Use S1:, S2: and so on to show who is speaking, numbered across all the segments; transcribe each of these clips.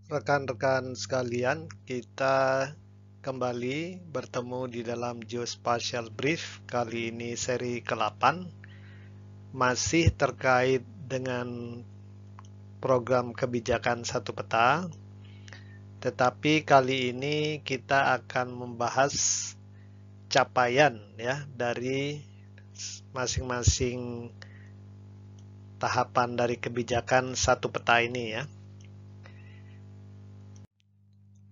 S1: Rekan-rekan sekalian, kita kembali bertemu di dalam Geospatial Brief. Kali ini seri ke-8, masih terkait dengan program kebijakan satu peta. Tetapi kali ini kita akan membahas capaian ya dari masing-masing tahapan dari kebijakan satu peta ini ya.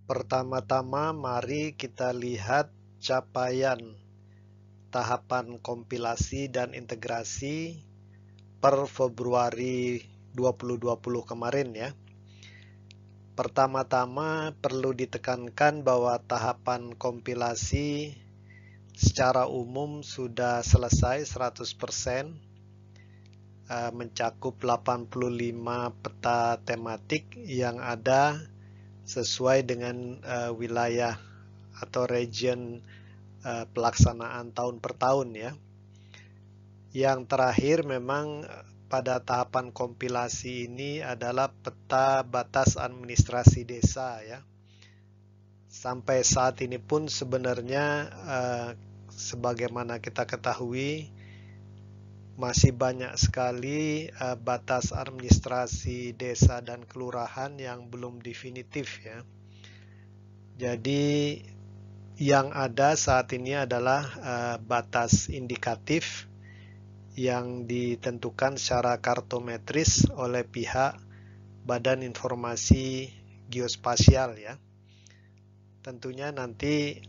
S1: Pertama-tama mari kita lihat capaian tahapan kompilasi dan integrasi per Februari 2020 kemarin ya. Pertama-tama perlu ditekankan bahwa tahapan kompilasi secara umum sudah selesai 100%, mencakup 85 peta tematik yang ada sesuai dengan wilayah atau region pelaksanaan tahun per tahun ya. Yang terakhir memang pada tahapan kompilasi ini adalah peta batas administrasi desa ya. Sampai saat ini pun sebenarnya sebagaimana kita ketahui masih banyak sekali batas administrasi desa dan kelurahan yang belum definitif ya. Jadi yang ada saat ini adalah batas indikatif yang ditentukan secara kartometris oleh pihak Badan Informasi Geospasial ya. Tentunya nanti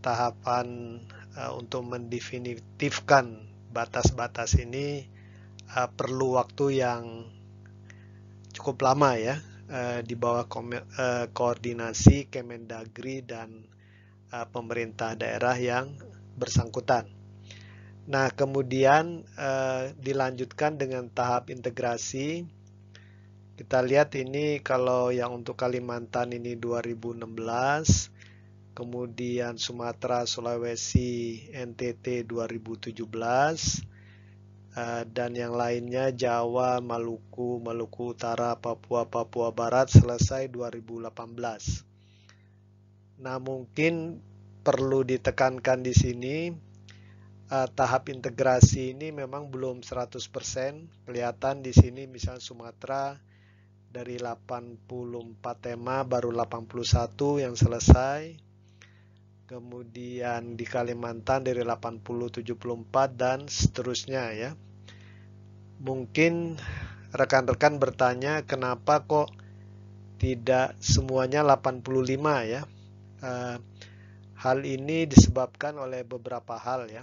S1: tahapan untuk mendefinitifkan batas-batas ini perlu waktu yang cukup lama ya, di bawah koordinasi Kemendagri dan pemerintah daerah yang bersangkutan. Nah, kemudian dilanjutkan dengan tahap integrasi. Kita lihat ini kalau yang untuk Kalimantan ini 2016, kemudian Sumatera, Sulawesi, NTT 2017, dan yang lainnya Jawa, Maluku, Maluku Utara, Papua, Papua Barat selesai 2018. Nah, mungkin perlu ditekankan di sini tahap integrasi ini memang belum 100%. Kelihatan di sini misalnya Sumatera dari 84 tema baru 81 yang selesai. Kemudian di Kalimantan dari 80, 74 dan seterusnya ya. Mungkin rekan-rekan bertanya kenapa kok tidak semuanya 85 ya. Hal ini disebabkan oleh beberapa hal ya.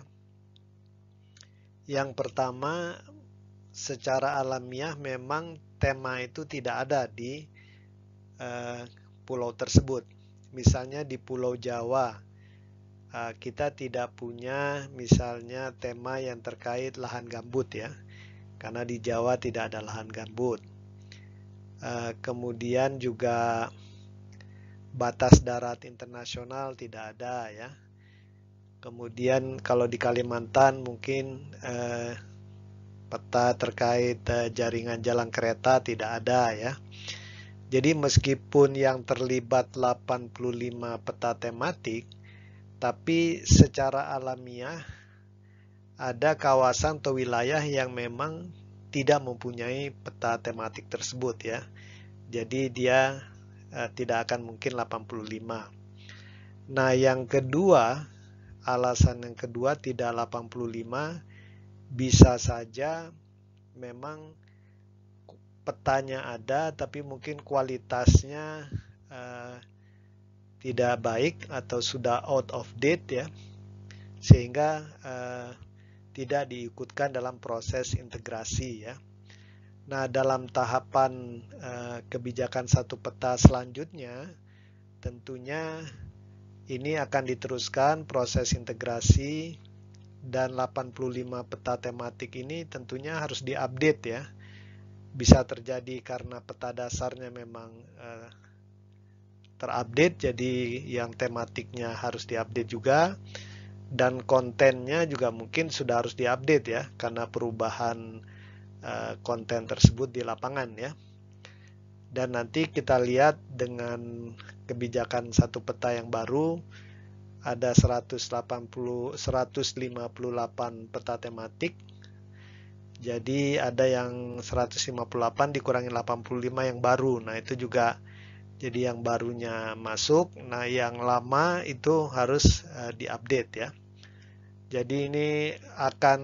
S1: Yang pertama, secara alamiah memang tema itu tidak ada di pulau tersebut. Misalnya di Pulau Jawa, kita tidak punya misalnya tema yang terkait lahan gambut ya, karena di Jawa tidak ada lahan gambut. Kemudian juga batas darat internasional tidak ada ya. Kemudian kalau di Kalimantan mungkin peta terkait jaringan jalan kereta tidak ada ya. Jadi meskipun yang terlibat 85 peta tematik, tapi secara alamiah ada kawasan atau wilayah yang memang tidak mempunyai peta tematik tersebut ya. Jadi dia tidak akan mungkin 85. Nah, yang kedua, alasan yang kedua tidak 85, bisa saja memang petanya ada tapi mungkin kualitasnya tidak baik atau sudah out of date ya, sehingga tidak diikutkan dalam proses integrasi ya. Nah, dalam tahapan kebijakan satu peta selanjutnya, tentunya ini akan diteruskan proses integrasi dan 85 peta tematik ini tentunya harus diupdate ya. Bisa terjadi karena peta dasarnya memang terupdate, jadi yang tematiknya harus diupdate juga, dan kontennya juga mungkin sudah harus diupdate ya, karena perubahan konten tersebut di lapangan ya. Dan nanti kita lihat dengan kebijakan satu peta yang baru, ada 158 peta tematik. Jadi ada yang 158 dikurangi 85 yang baru. Nah, itu juga jadi yang barunya masuk. Nah, yang lama itu harus diupdate ya. Jadi ini akan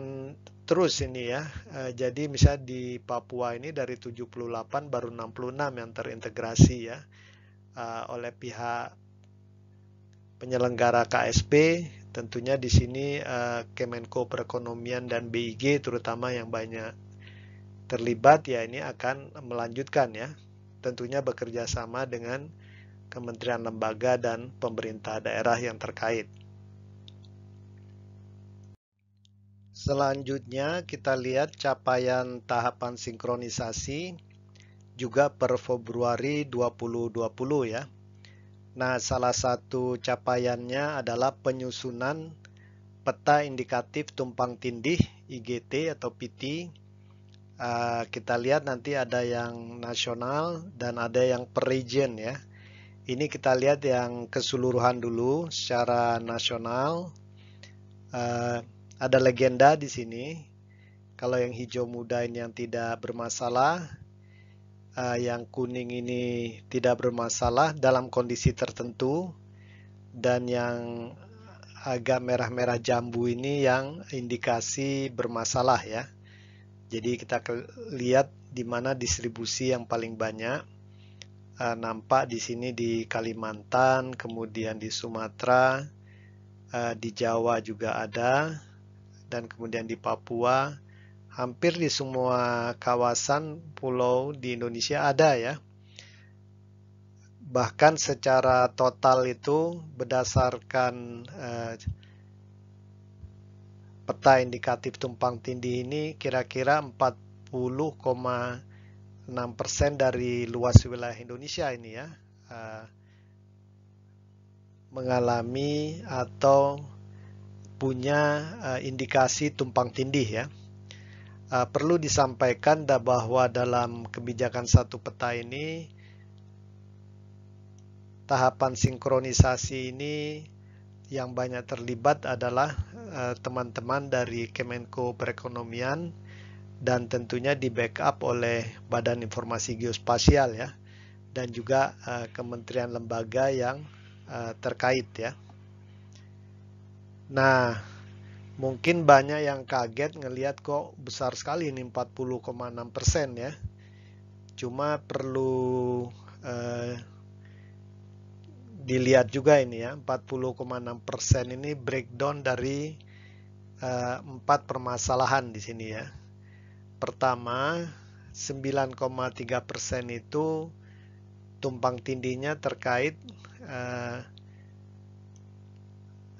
S1: terus ini ya. Jadi misalnya di Papua ini dari 78 baru 66 yang terintegrasi ya oleh pihak penyelenggara KSP. Tentunya di sini Kemenko Perekonomian dan BIG terutama yang banyak terlibat ya, ini akan melanjutkan ya. Tentunya bekerja sama dengan kementerian lembaga dan pemerintah daerah yang terkait. Selanjutnya kita lihat capaian tahapan sinkronisasi juga per Februari 2020 ya. Nah, salah satu capaiannya adalah penyusunan peta indikatif tumpang tindih IGT atau PT. Kita lihat nanti ada yang nasional dan ada yang per region ya. Ini kita lihat yang keseluruhan dulu secara nasional. Ada legenda di sini. Kalau yang hijau muda ini yang tidak bermasalah, yang kuning ini tidak bermasalah dalam kondisi tertentu, dan yang agak merah-merah jambu ini yang indikasi bermasalah ya. Jadi kita lihat di mana distribusi yang paling banyak. Nampak di sini di Kalimantan, kemudian di Sumatera, di Jawa juga ada, dan kemudian di Papua. Hampir di semua kawasan pulau di Indonesia ada ya. Bahkan secara total itu berdasarkan peta indikatif tumpang tindih ini kira-kira 40,6% dari luas wilayah Indonesia ini ya mengalami atau punya indikasi tumpang tindih ya. Perlu disampaikan bahwa dalam kebijakan satu peta ini, tahapan sinkronisasi ini yang banyak terlibat adalah teman-teman dari Kemenko Perekonomian dan tentunya di backup oleh Badan Informasi Geospasial ya, dan juga kementerian lembaga yang terkait ya. Nah, mungkin banyak yang kaget ngelihat kok besar sekali ini 40,6% ya. Cuma perlu dilihat juga ini ya, 40,6% ini breakdown dari 4 permasalahan di sini ya. Pertama, 9,3% itu tumpang tindihnya terkait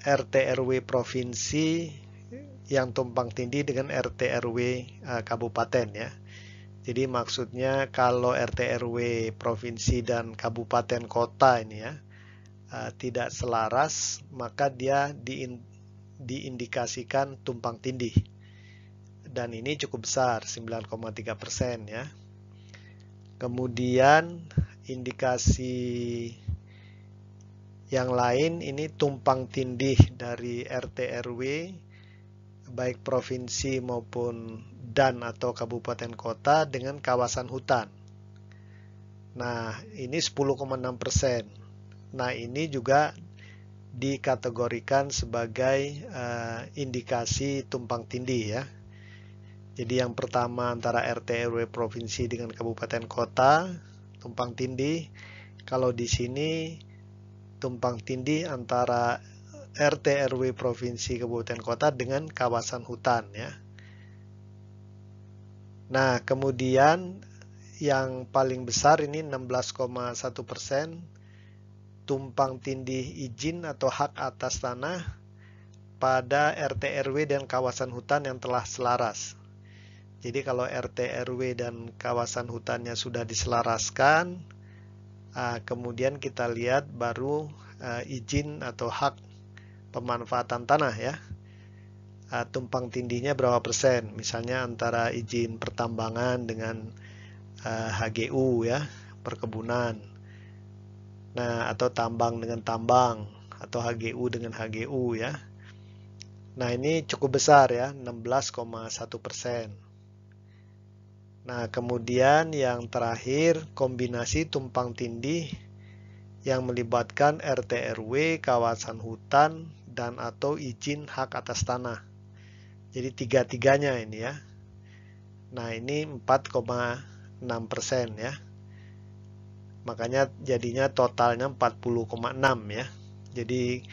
S1: RT RW provinsi yang tumpang tindih dengan RT RW kabupaten ya. Jadi maksudnya kalau RT RW provinsi dan kabupaten kota ini ya tidak selaras, maka dia diindikasikan tumpang tindih. Dan ini cukup besar, 9,3% ya. Kemudian indikasi yang lain ini tumpang tindih dari RT RW baik provinsi maupun dan atau kabupaten kota dengan kawasan hutan. Nah, ini 10,6%. Nah, ini juga dikategorikan sebagai indikasi tumpang tindih ya. Jadi yang pertama antara RT RW provinsi dengan kabupaten kota tumpang tindih. Kalau di sini tumpang tindih antara RT RW provinsi kabupaten kota dengan kawasan hutan ya. Nah, kemudian yang paling besar ini 16,1% tumpang tindih izin atau hak atas tanah pada RT RW dan kawasan hutan yang telah selaras. Jadi kalau RT RW dan kawasan hutannya sudah diselaraskan, kemudian kita lihat baru izin atau hak pemanfaatan tanah ya. Tumpang tindihnya berapa persen? Misalnya antara izin pertambangan dengan HGU ya, perkebunan. Nah, atau tambang dengan tambang, atau HGU dengan HGU ya. Nah, ini cukup besar ya, 16,1%. Nah, kemudian yang terakhir, kombinasi tumpang tindih yang melibatkan RT RW, kawasan hutan, dan atau izin hak atas tanah. Jadi tiga-tiganya ini ya. Nah, ini 4,6% ya. Makanya jadinya totalnya 40,6 ya. Jadi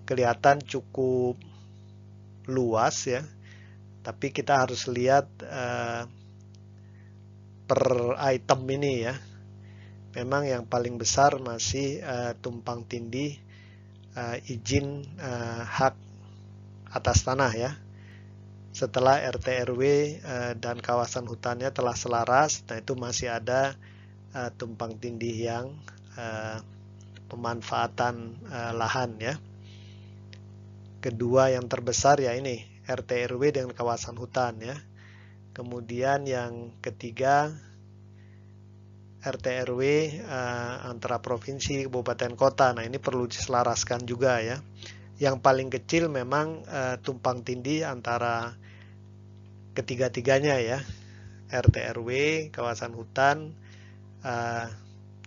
S1: kelihatan cukup luas ya. Tapi kita harus lihat per item ini ya. Memang yang paling besar masih tumpang tindih izin hak atas tanah ya. Setelah RT RW dan kawasan hutannya telah selaras, nah itu masih ada tumpang tindih yang pemanfaatan lahan ya. Kedua yang terbesar ya ini RT RW dengan kawasan hutan ya. Kemudian yang ketiga RT RW antara provinsi, kabupaten, kota. Nah ini perlu diselaraskan juga ya. Yang paling kecil memang tumpang tindih antara ketiga-tiganya ya. RT RW, kawasan hutan,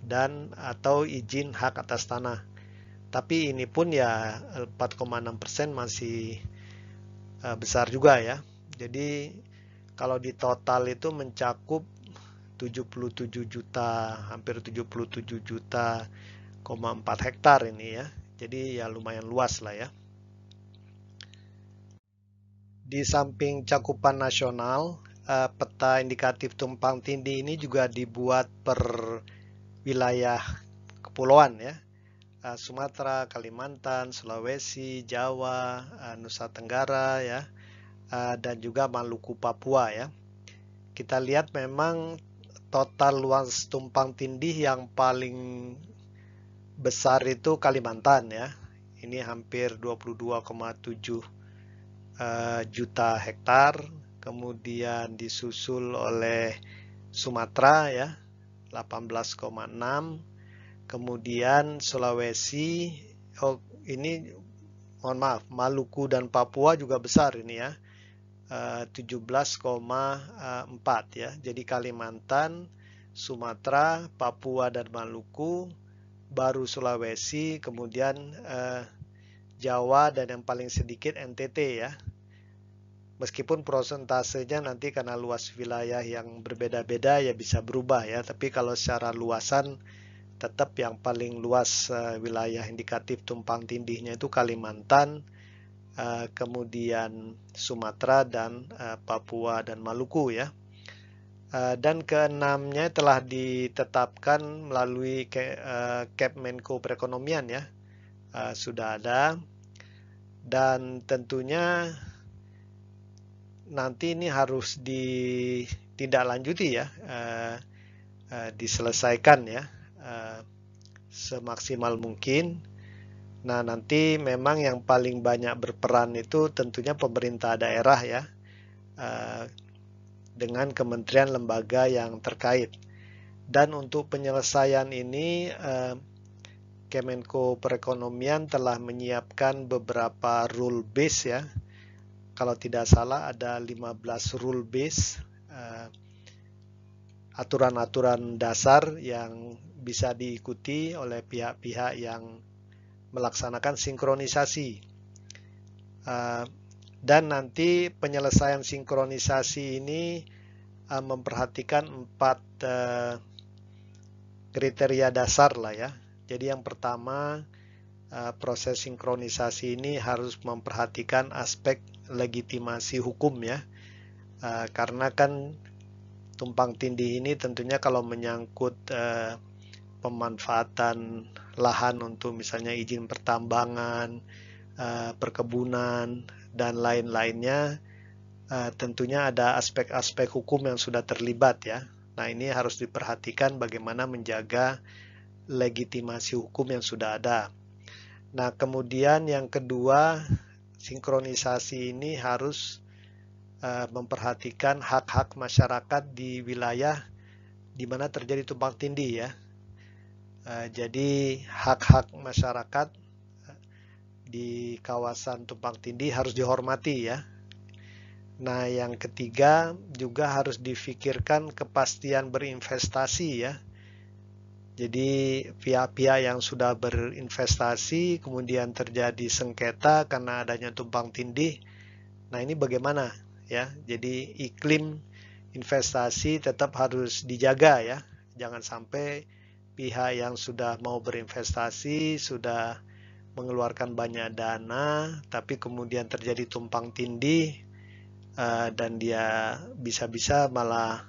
S1: dan atau izin hak atas tanah. Tapi ini pun ya 4,6% masih besar juga ya. Jadi kalau di total itu mencakup 77 juta, hampir 77 juta, 4 hektar ini ya. Jadi ya lumayan luas lah ya. Di samping cakupan nasional, peta indikatif tumpang tindih ini juga dibuat per wilayah kepulauan ya. Sumatera, Kalimantan, Sulawesi, Jawa, Nusa Tenggara ya, dan juga Maluku, Papua ya. Kita lihat memang total luas tumpang tindih yang paling besar itu Kalimantan ya. Ini hampir 22,7 juta hektar, kemudian disusul oleh Sumatera ya 18,6, kemudian Sulawesi, ini mohon maaf, Maluku dan Papua juga besar ini ya, 17,4 ya. Jadi Kalimantan, Sumatera, Papua dan Maluku, baru Sulawesi, kemudian Jawa, dan yang paling sedikit NTT ya. Meskipun prosentasenya nanti karena luas wilayah yang berbeda-beda ya bisa berubah ya, tapi kalau secara luasan tetap yang paling luas wilayah indikatif tumpang tindihnya itu Kalimantan, kemudian Sumatera, dan Papua dan Maluku ya. Dan keenamnya telah ditetapkan melalui Kemenko Perekonomian ya, sudah ada, dan tentunya nanti ini harus ditindaklanjuti ya, diselesaikan ya semaksimal mungkin. Nah nanti memang yang paling banyak berperan itu tentunya pemerintah daerah ya, dengan kementerian lembaga yang terkait. Dan untuk penyelesaian ini Kemenko Perekonomian telah menyiapkan beberapa rule base ya. Kalau tidak salah ada 15 rule base, aturan-aturan dasar yang bisa diikuti oleh pihak-pihak yang melaksanakan sinkronisasi. Dan nanti penyelesaian sinkronisasi ini memperhatikan 4 kriteria dasar lah ya. Jadi yang pertama, proses sinkronisasi ini harus memperhatikan aspek legitimasi hukum ya, karena kan tumpang tindih ini tentunya kalau menyangkut pemanfaatan lahan untuk misalnya izin pertambangan, perkebunan, dan lain-lainnya, tentunya ada aspek-aspek hukum yang sudah terlibat ya. Nah ini harus diperhatikan bagaimana menjaga legitimasi hukum yang sudah ada. Nah kemudian yang kedua, sinkronisasi ini harus memperhatikan hak-hak masyarakat di wilayah di mana terjadi tumpang tindih ya. Jadi hak-hak masyarakat di kawasan tumpang tindih harus dihormati ya. Nah, yang ketiga juga harus difikirkan kepastian berinvestasi ya. Jadi pihak-pihak yang sudah berinvestasi kemudian terjadi sengketa karena adanya tumpang tindih. Nah, ini bagaimana ya? Jadi iklim investasi tetap harus dijaga ya. Jangan sampai pihak yang sudah mau berinvestasi sudah mengeluarkan banyak dana tapi kemudian terjadi tumpang tindih dan dia bisa-bisa malah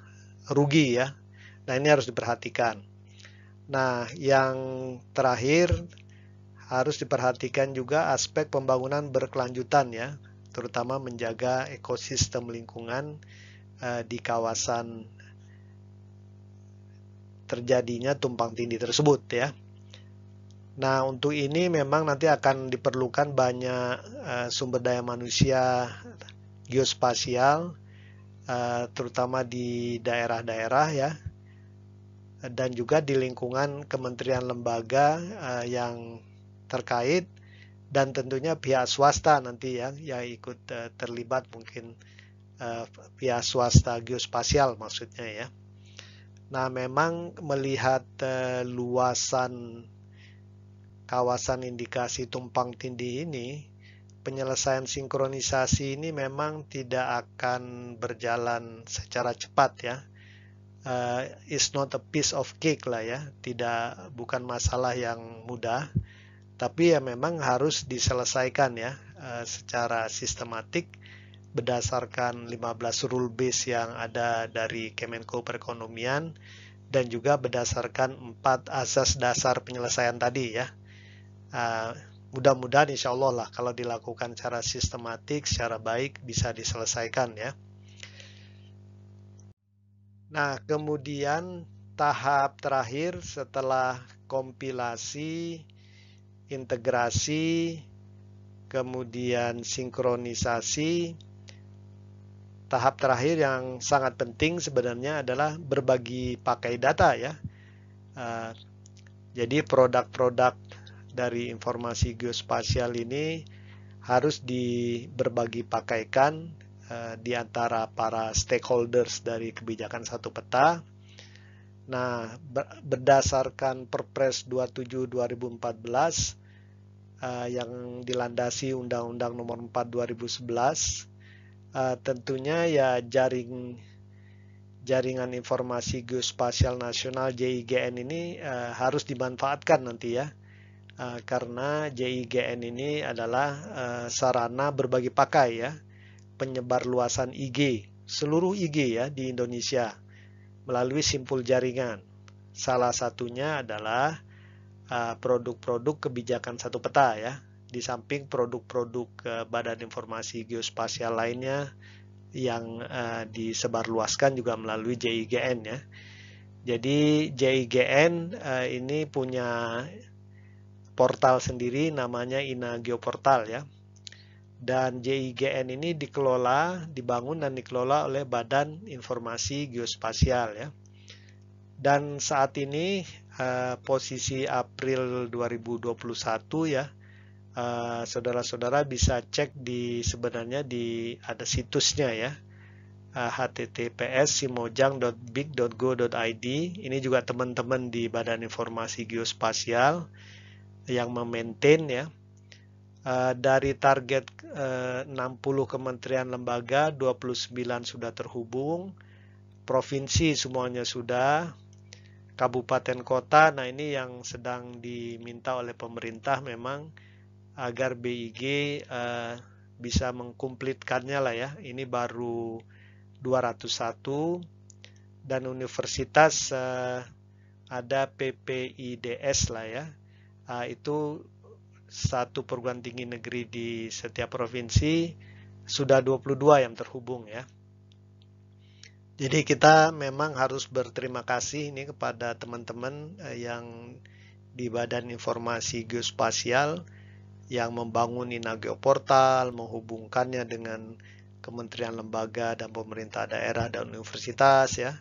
S1: rugi ya. Nah, ini harus diperhatikan. Nah, yang terakhir harus diperhatikan juga aspek pembangunan berkelanjutan ya, terutama menjaga ekosistem lingkungan di kawasan terjadinya tumpang tindih tersebut ya. Nah, untuk ini memang nanti akan diperlukan banyak sumber daya manusia geospasial, terutama di daerah-daerah ya, dan juga di lingkungan kementerian lembaga yang terkait dan tentunya pihak swasta nanti ya yang ikut terlibat mungkin pihak swasta geospasial maksudnya ya. Nah, memang melihat luasan kawasan indikasi tumpang tindih ini, penyelesaian sinkronisasi ini memang tidak akan berjalan secara cepat ya. It's not a piece of cake lah ya, bukan masalah yang mudah, tapi ya memang harus diselesaikan ya secara sistematik berdasarkan 15 rule base yang ada dari Kemenko Perekonomian dan juga berdasarkan 4 asas dasar penyelesaian tadi ya. Mudah-mudahan insya Allah lah kalau dilakukan secara sistematik, secara baik bisa diselesaikan ya. Nah, kemudian tahap terakhir setelah kompilasi, integrasi, kemudian sinkronisasi, tahap terakhir yang sangat penting sebenarnya adalah berbagi pakai data ya. Jadi produk-produk dari informasi geospasial ini harus berbagi pakaikan di antara para stakeholders dari kebijakan satu peta. Nah, berdasarkan Perpres 27 2014 yang dilandasi Undang-Undang Nomor 4 2011, tentunya ya jaringan informasi geospasial nasional JIGN ini harus dimanfaatkan nanti ya. Karena JIGN ini adalah sarana berbagi pakai ya, penyebar luasan IG, seluruh IG ya di Indonesia melalui simpul jaringan. Salah satunya adalah produk-produk kebijakan satu peta ya, di samping produk-produk Badan Informasi Geospasial lainnya yang disebarluaskan juga melalui JIGN ya. Jadi JIGN ini punya portal sendiri namanya INA Geoportal ya. Dan JIGN ini dibangun dan dikelola oleh Badan Informasi Geospasial ya. Dan saat ini posisi April 2021 ya, saudara-saudara bisa cek sebenarnya ada situsnya ya, https://simojang.big.go.id. Ini juga teman-teman di Badan Informasi Geospasial yang memaintain ya. Dari target 60 kementerian lembaga, 29 sudah terhubung, provinsi semuanya sudah, kabupaten kota, nah ini yang sedang diminta oleh pemerintah memang agar BIG bisa mengkumplitkannya lah ya. Ini baru 201 dan universitas ada PPIDS lah ya. Itu satu perguruan tinggi negeri di setiap provinsi, sudah 22 yang terhubung ya. Jadi kita memang harus berterima kasih ini kepada teman-teman yang di Badan Informasi Geospasial yang membangun INA Geoportal, menghubungkannya dengan kementerian lembaga dan pemerintah daerah dan universitas ya.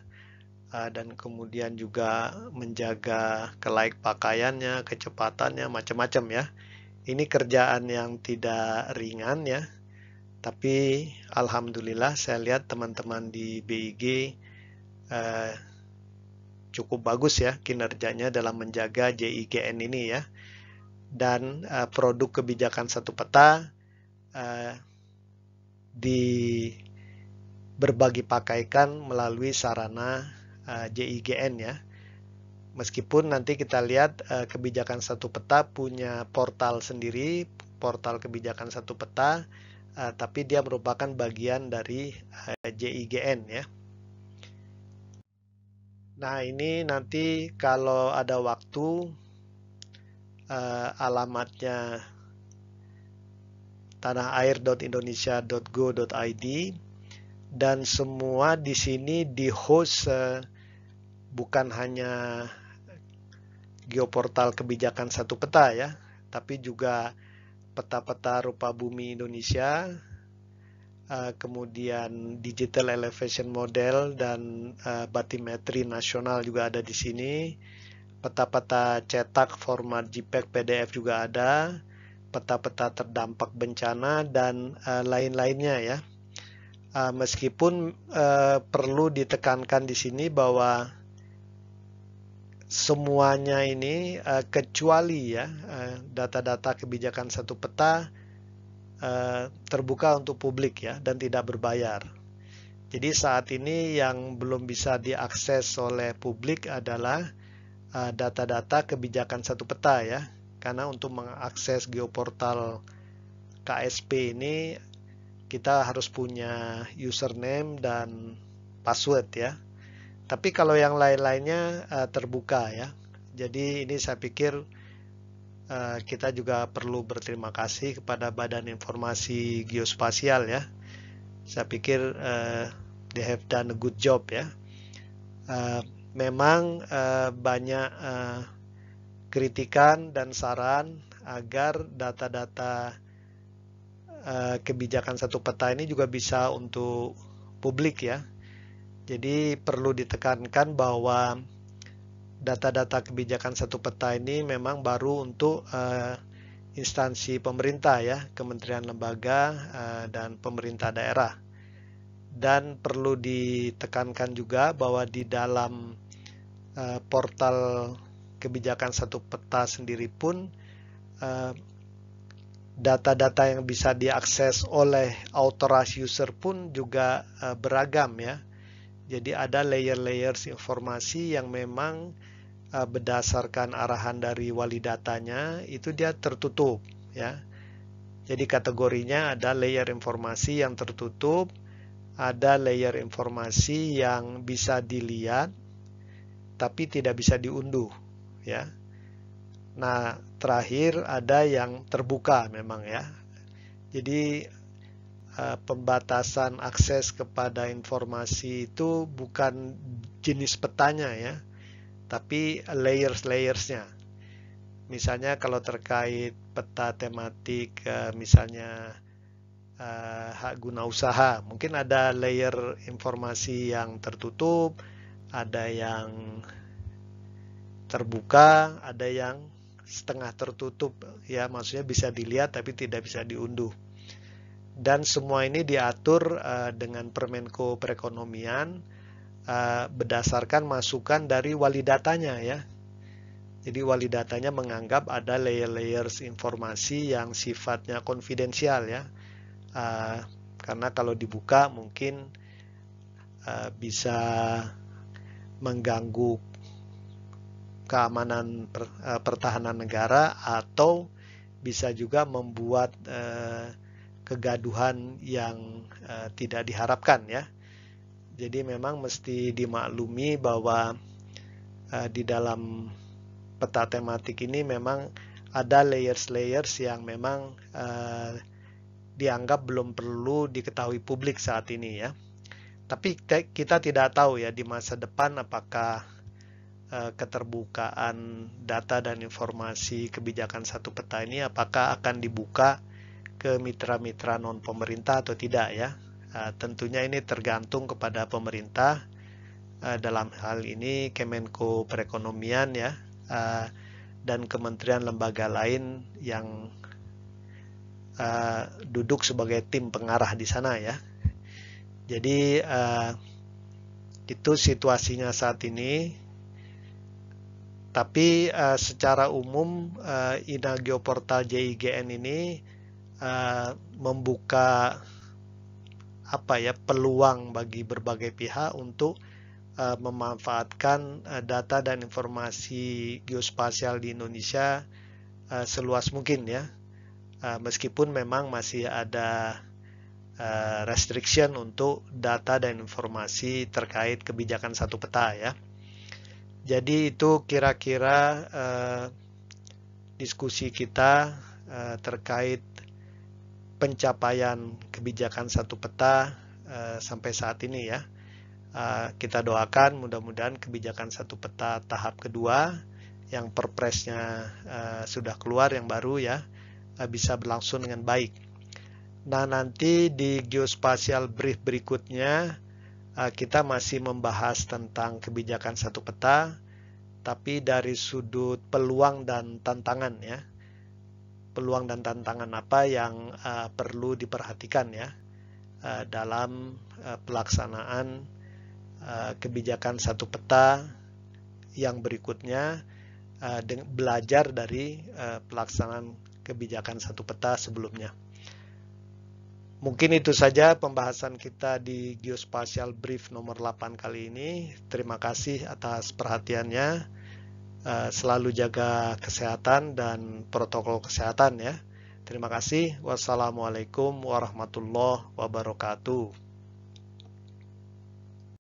S1: dan kemudian juga menjaga kelayak pakaiannya, kecepatannya, macam-macam ya. Ini kerjaan yang tidak ringan ya, tapi alhamdulillah saya lihat teman-teman di BIG cukup bagus ya kinerjanya dalam menjaga JIGN ini ya. Dan produk kebijakan satu peta berbagi pakaikan melalui sarana JIGN ya. Meskipun nanti kita lihat kebijakan satu peta punya portal sendiri, portal kebijakan satu peta, tapi dia merupakan bagian dari JIGN ya. Nah ini nanti kalau ada waktu alamatnya tanahair.indonesia.go.id, dan semua di sini di host bukan hanya geoportal kebijakan satu peta ya, tapi juga peta-peta rupa bumi Indonesia, kemudian digital elevation model dan batimetri nasional juga ada di sini. Peta-peta cetak format JPEG PDF juga ada, peta-peta terdampak bencana dan lain-lainnya ya. Meskipun perlu ditekankan di sini bahwa semuanya ini kecuali ya data-data kebijakan satu peta terbuka untuk publik ya dan tidak berbayar. Jadi saat ini yang belum bisa diakses oleh publik adalah data-data kebijakan satu peta ya, karena untuk mengakses geoportal KSP ini kita harus punya username dan password ya. Tapi kalau yang lain-lainnya terbuka ya. Jadi ini saya pikir kita juga perlu berterima kasih kepada Badan Informasi Geospasial ya. Saya pikir they have done a good job ya. Memang banyak kritikan dan saran agar data-data kebijakan satu peta ini juga bisa untuk publik ya. Jadi perlu ditekankan bahwa data-data kebijakan satu peta ini memang baru untuk instansi pemerintah ya, kementerian lembaga dan pemerintah daerah. Dan perlu ditekankan juga bahwa di dalam portal kebijakan satu peta sendiri pun data-data yang bisa diakses oleh authorized user pun juga beragam ya. Jadi ada layer-layers informasi yang memang berdasarkan arahan dari wali datanya itu dia tertutup ya. Jadi kategorinya ada layer informasi yang tertutup, ada layer informasi yang bisa dilihat tapi tidak bisa diunduh ya. Nah, terakhir ada yang terbuka memang ya. Jadi pembatasan akses kepada informasi itu bukan jenis petanya ya, tapi layers-layersnya. Misalnya kalau terkait peta tematik misalnya hak guna usaha, mungkin ada layer informasi yang tertutup, ada yang terbuka, ada yang setengah tertutup ya, maksudnya bisa dilihat tapi tidak bisa diunduh. Dan semua ini diatur dengan Permenko Perekonomian berdasarkan masukan dari wali datanya ya. Jadi wali datanya menganggap ada layer-layers informasi yang sifatnya konfidensial ya. Karena kalau dibuka mungkin bisa mengganggu keamanan pertahanan negara atau bisa juga membuat kegaduhan yang tidak diharapkan ya. Jadi memang mesti dimaklumi bahwa di dalam peta tematik ini memang ada layers-layers yang memang dianggap belum perlu diketahui publik saat ini ya. Tapi kita tidak tahu ya di masa depan apakah keterbukaan data dan informasi kebijakan satu peta ini apakah akan dibuka ke mitra-mitra non-pemerintah atau tidak ya. Tentunya ini tergantung kepada pemerintah dalam hal ini Kemenko Perekonomian ya, dan kementerian lembaga lain yang duduk sebagai tim pengarah di sana ya. Jadi itu situasinya saat ini. Tapi secara umum INA Geoportal JIGN ini membuka peluang bagi berbagai pihak untuk memanfaatkan data dan informasi geospasial di Indonesia seluas mungkin ya. Meskipun memang masih ada restriction untuk data dan informasi terkait kebijakan satu peta ya. Jadi itu kira-kira diskusi kita terkait pencapaian kebijakan satu peta sampai saat ini ya. Kita doakan mudah-mudahan kebijakan satu peta tahap kedua yang perpresnya sudah keluar yang baru ya bisa berlangsung dengan baik. Nah nanti di geospatial brief berikutnya kita masih membahas tentang kebijakan satu peta, tapi dari sudut peluang dan tantangan ya. Peluang dan tantangan apa yang perlu diperhatikan ya dalam pelaksanaan kebijakan satu peta yang berikutnya, belajar dari pelaksanaan kebijakan satu peta sebelumnya. Mungkin itu saja pembahasan kita di Geospatial Brief nomor 8 kali ini. Terima kasih atas perhatiannya. Selalu jaga kesehatan dan protokol kesehatan ya. Terima kasih. Wassalamualaikum warahmatullahi wabarakatuh.